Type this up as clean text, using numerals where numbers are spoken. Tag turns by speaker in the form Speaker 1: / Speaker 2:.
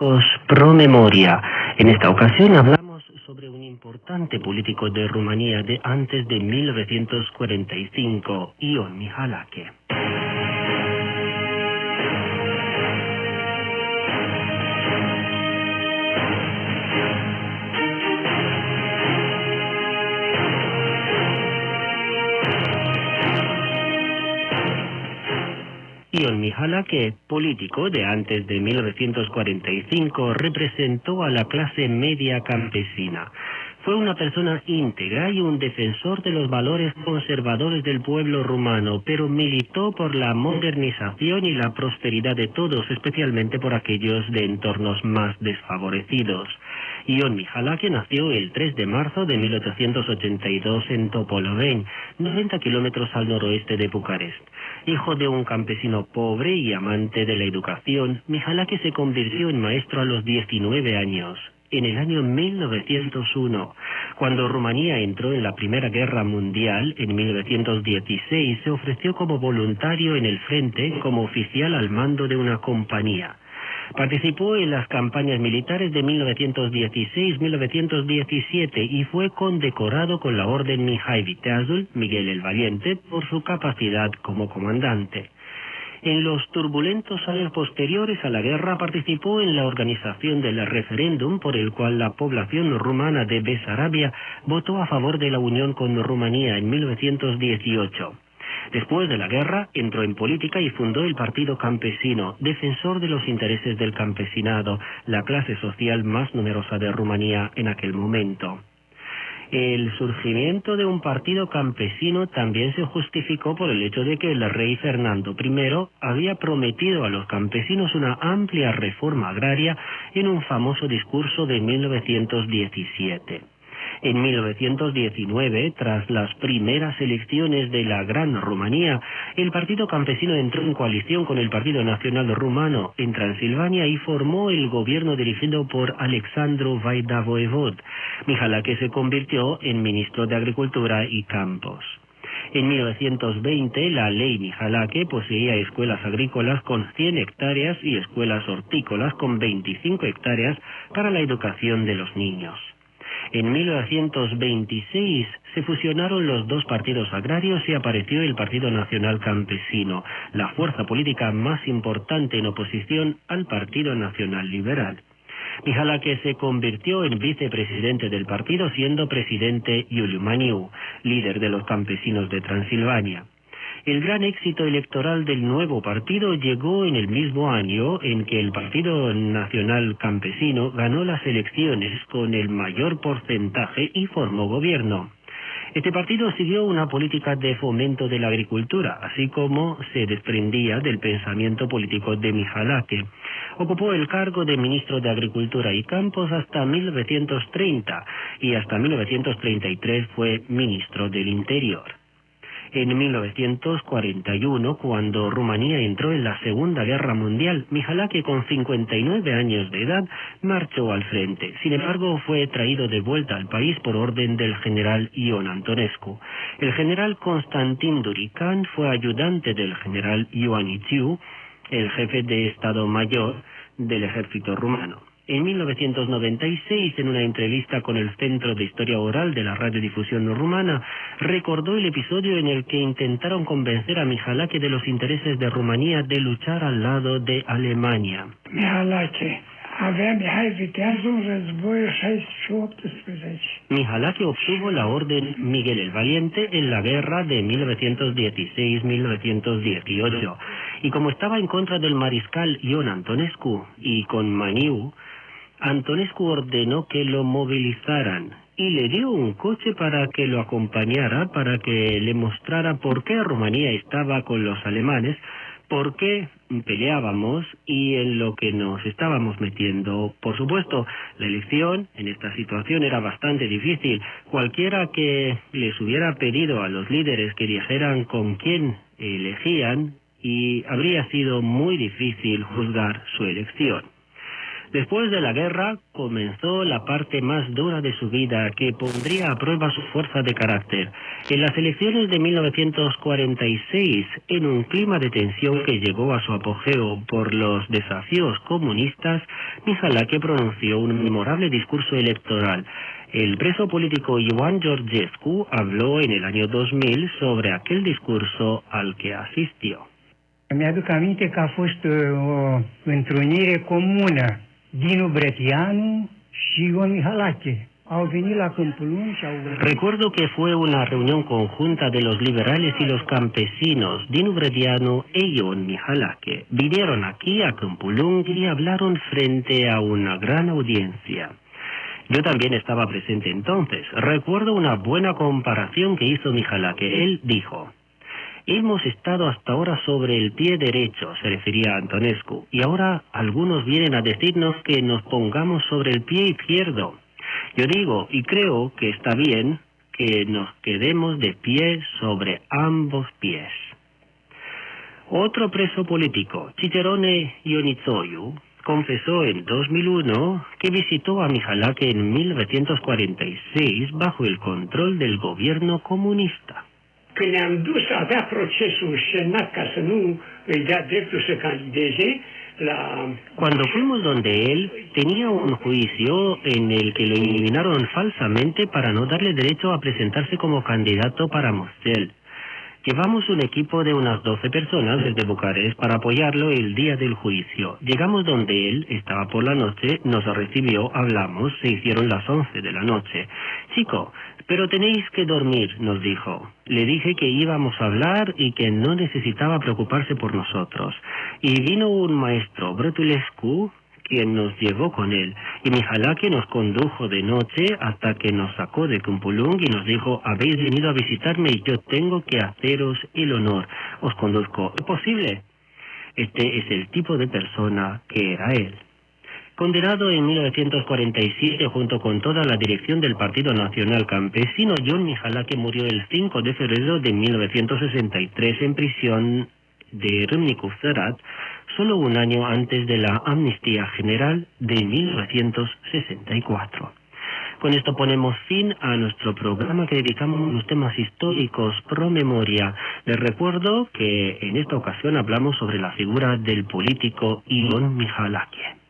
Speaker 1: Políticos Pro Memoria. En esta ocasión hablamos sobre un importante político de Rumanía de antes de 1945, Ion Mihalache. Ion Mihalache, político de antes de 1945, representó a la clase media campesina. Fue una persona íntegra y un defensor de los valores conservadores del pueblo rumano, pero militó por la modernización y la prosperidad de todos, especialmente por aquellos de entornos más desfavorecidos. Ion Mihalache nació el 3 de marzo de 1882 en Topoloveni, 90 kilómetros al noroeste de Bucarest. Hijo de un campesino pobre y amante de la educación, Mihalache se convirtió en maestro a los 19 años. En el año 1901, cuando Rumanía entró en la Primera Guerra Mundial, en 1916 se ofreció como voluntario en el frente como oficial al mando de una compañía. Participó en las campañas militares de 1916-1917 y fue condecorado con la Orden Mihai Viteazul, Miguel el Valiente, por su capacidad como comandante. En los turbulentos años posteriores a la guerra participó en la organización del referéndum por el cual la población rumana de Besarabia votó a favor de la unión con Rumanía en 1918. Después de la guerra, entró en política y fundó el Partido Campesino, defensor de los intereses del campesinado, la clase social más numerosa de Rumanía en aquel momento. El surgimiento de un partido campesino también se justificó por el hecho de que el rey Fernando I había prometido a los campesinos una amplia reforma agraria en un famoso discurso de 1917. En 1919, tras las primeras elecciones de la Gran Rumanía, el Partido Campesino entró en coalición con el Partido Nacional Rumano en Transilvania y formó el gobierno dirigido por Alexandru Vaida Voevod. Mihalache se convirtió en ministro de Agricultura y Campos. En 1920, la ley Mihalache poseía escuelas agrícolas con 100 hectáreas y escuelas hortícolas con 25 hectáreas para la educación de los niños. En 1926 se fusionaron los dos partidos agrarios y apareció el Partido Nacional Campesino, la fuerza política más importante en oposición al Partido Nacional Liberal. Mihalache se convirtió en vicepresidente del partido, siendo presidente Iuliu Maniu, líder de los campesinos de Transilvania. El gran éxito electoral del nuevo partido llegó en el mismo año en que el Partido Nacional Campesino ganó las elecciones con el mayor porcentaje y formó gobierno. Este partido siguió una política de fomento de la agricultura, así como se desprendía del pensamiento político de Mihalache. Ocupó el cargo de ministro de Agricultura y Campos hasta 1930 y hasta 1933 fue ministro del Interior. En 1941, cuando Rumanía entró en la Segunda Guerra Mundial, Mihalache, con 59 años de edad, marchó al frente. Sin embargo, fue traído de vuelta al país por orden del general Ion Antonescu. El general Constantin Durican fue ayudante del general Ioan Iciu, el jefe de Estado Mayor del ejército rumano. En 1996, en una entrevista con el Centro de Historia Oral de la Radiodifusión Rumana, recordó el episodio en el que intentaron convencer a Mihalache de los intereses de Rumanía de luchar al lado de Alemania. Mihalache obtuvo la Orden Miguel el Valiente en la guerra de 1916-1918, y como estaba en contra del mariscal Ion Antonescu y con Maniu, Antonescu ordenó que lo movilizaran y le dio un coche para que lo acompañara, para que le mostrara por qué Rumanía estaba con los alemanes, por qué peleábamos y en lo que nos estábamos metiendo. Por supuesto, la elección en esta situación era bastante difícil. Cualquiera que les hubiera pedido a los líderes que dijeran con quién elegían, y habría sido muy difícil juzgar su elección. Después de la guerra, comenzó la parte más dura de su vida, que pondría a prueba su fuerza de carácter. En las elecciones de 1946, en un clima de tensión que llegó a su apogeo por los desafíos comunistas, Mihalake pronunció un memorable discurso electoral. El preso político Ioan Georgescu habló en el año 2000 sobre aquel discurso al que asistió.
Speaker 2: Mi-aduc aminte că a fost o întrunire comună. Dinu Brătianu și Ion Mihalache. Au venit la Câmpul Lung și au...
Speaker 1: Recuerdo que fue una reunión conjunta de los liberales y los campesinos, Dinu Brătianu e Ion Mihalache. Vinieron aquí a Câmpul Lung y hablaron frente a una gran audiencia. Yo también estaba presente entonces. Recuerdo una buena comparación que hizo Mihalake. Él dijo: hemos estado hasta ahora sobre el pie derecho, se refería a Antonescu, y ahora algunos vienen a decirnos que nos pongamos sobre el pie izquierdo. Yo digo, y creo que está bien, que nos quedemos de pie sobre ambos pies. Otro preso político, Cicerone Ionitzoiu, confesó en 2001 que visitó a Mihalake en 1946 bajo el control del gobierno comunista.
Speaker 3: Când ne-am dus, avea procesul semnat ca să nu îi dea dreptul să candideze la...
Speaker 1: Cuando fuimos donde él, tenía un juicio en el que lo eliminaron falsamente para no darle derecho a presentarse como candidato para Mosel. Llevamos un equipo de unas 12 personas desde Bucarest para apoyarlo el día del juicio. Llegamos donde él, estaba por la noche, nos recibió, hablamos, se hicieron las 11 de la noche. Chico, pero tenéis que dormir, nos dijo. Le dije que íbamos a hablar y que no necesitaba preocuparse por nosotros. Y vino un maestro, Brătulescu, quien nos llevó con él, y Mihalake nos condujo de noche hasta que nos sacó de Câmpul Lung y nos dijo: habéis venido a visitarme y yo tengo que haceros el honor. Os conduzco. ¿Es posible? Este es el tipo de persona que era él. Condenado en 1947 junto con toda la dirección del Partido Nacional Campesino, Ion Mihalake murió el 5 de febrero de 1963 en prisión de Râmnicu Sărat, solo un año antes de la amnistía general de 1964. Con esto ponemos fin a nuestro programa que dedicamos a los temas históricos pro memoria. Les recuerdo que en esta ocasión hablamos sobre la figura del político Ion Mihalake.